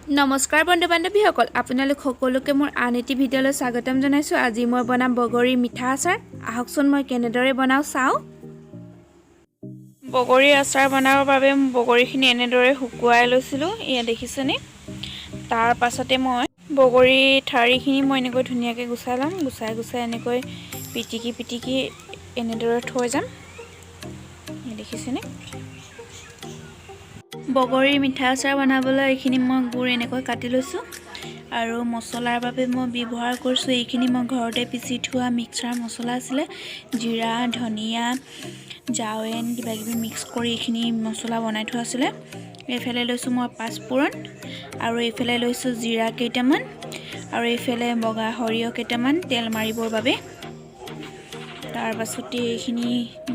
নমস্কাৰ বন্ধু বান্ধৱীসকল, আপোনালোক সকলোকে মোৰ আন এটি ভিডিঅ'লৈ স্বাগতম জনাইছোঁ। আজি মই বনাম বগৰী মিঠা আচাৰ। আহকচোন মই কেনেদৰে বনাওঁ চাওঁ। বগৰী আচাৰ বনাবৰ বাবে বগৰীখিনি এনেদৰে শুকুৱাই লৈছিলোঁ, এয়া দেখিছেনে। তাৰ পাছতে মই বগৰী ঠাৰিখিনি মই এনেকৈ ধুনীয়াকৈ গুচাই ল'ম। গুচাই এনেকৈ পিটিকি এনেদৰে থৈ যাম, দেখিছেনে। বগৰী মিঠা আচাৰ বনাবলৈ এইখিনি মই গুড় এনেকৈ কাটি লৈছোঁ আৰু মছলাৰ বাবে মই ব্যৱহাৰ কৰিছোঁ এইখিনি মই ঘৰতে পিচি থোৱা মিক্সাৰ মছলা আছিলে। জিৰা, ধনিয়া, জাৱেন কিবাকিবি মিক্স কৰি এইখিনি মছলা বনাই থোৱা আছিলে। এইফালে লৈছোঁ মই পাঁচফোৰণ আৰু এইফালে লৈছোঁ জিৰা কেইটামান আৰু এইফালে বগা সৰিয়হ কেইটামান তেল মাৰিবৰ বাবে। তাৰ পাছতে এইখিনি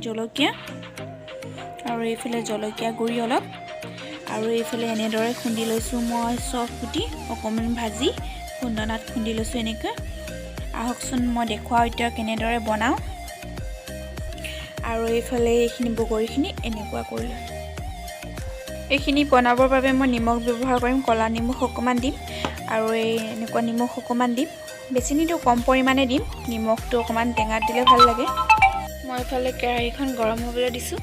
জলকীয়া আৰু এইফালে জলকীয়া গুড়ি অলপ আৰু এইফালে এনেদৰে খুন্দি লৈছোঁ মই চফ গুটি অকণমান ভাজি খুন্দনাত খুন্দি লৈছোঁ এনেকৈ। আহকচোন মই দেখুৱাওঁ এতিয়া কেনেদৰে বনাওঁ। আৰু এইফালে এইখিনি বগৰীখিনি এনেকুৱা কৰি এইখিনি বনাবৰ বাবে মই নিমখ ব্যৱহাৰ কৰিম। ক'লা নিমখ অকণমান দিম আৰু এনেকুৱা নিমখ অকণমান দিম, বেছি নিদিওঁ, কম পৰিমাণে দিম। নিমখটো অকণমান টেঙাত দিলে ভাল লাগে। মই এইফালে কেৰাহীখন গৰম হ'বলৈ দিছোঁ।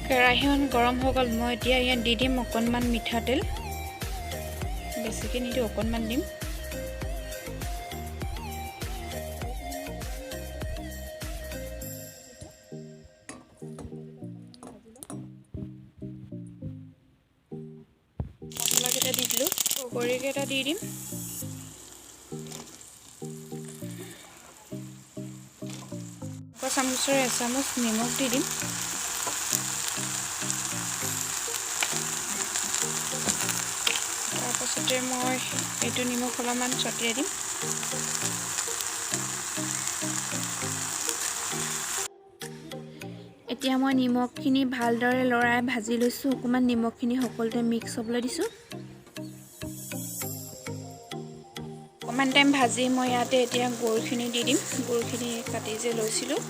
কেৰাহীখন গৰম হৈ গ'ল। মই এতিয়া ইয়াত দি দিম অকণমান মিঠাতেল, বেছিকৈ নিদিওঁ, অকণমান দিম। মছলাকেইটা দি দিলোঁ, বগৰীকেইটা দি দিম। চামুচেৰে এচামুচ নিমখ দি দিম। তাৰপাছতে মই এইটো নিমখ অলপমান ছটিয়াই দিম। এতিয়া মই নিমখখিনি ভালদৰে লৰাই ভাজি লৈছোঁ। অকণমান নিমখখিনি সকলোতে মিক্স হ'বলৈ দিছোঁ। অকণমান টাইম ভাজি মই ইয়াতে এতিয়া গুড়খিনি দি দিম। গুড়খিনি কাটি যে লৈছিলোঁ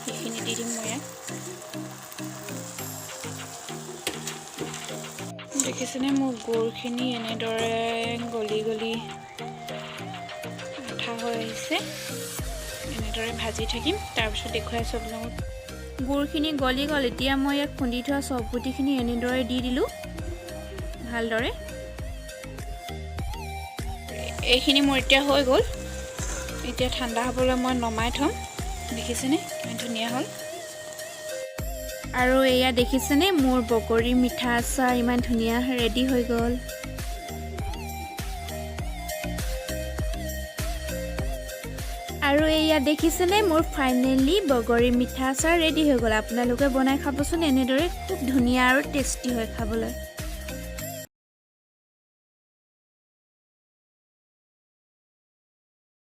সেইখিনি দি দিম মই ইয়াত। দেখিছেনে মোৰ গুড়খিনি এনেদৰে গলি মিঠা হৈ আহিছে। এনেদৰে ভাজি থাকিম, তাৰপিছত দেখুৱাইছোঁ আপোনালোকক। গুড়খিনি গলি গ'ল। এতিয়া মই ইয়াত খুন্দি থোৱা চফ গুটিখিনি এনেদৰে দি দিলোঁ ভালদৰে। এইখিনি মোৰ এতিয়া হৈ গ'ল। এতিয়া ঠাণ্ডা হ'বলৈ মই নমাই থ'ম। দেখিছেনে কিমান ধুনীয়া হ'ল। আৰু এয়া দেখিছেনে মোৰ বগৰী মিঠা আচাৰ ইমান ধুনীয়া ৰেডি হৈ গ'ল। আৰু এয়া দেখিছেনে মোৰ ফাইনেলি বগৰী মিঠা আচাৰ ৰেডি হৈ গ'ল। আপোনালোকে বনাই খাবচোন, এনেদৰে খুব ধুনীয়া আৰু টেষ্টি হয় খাবলৈ।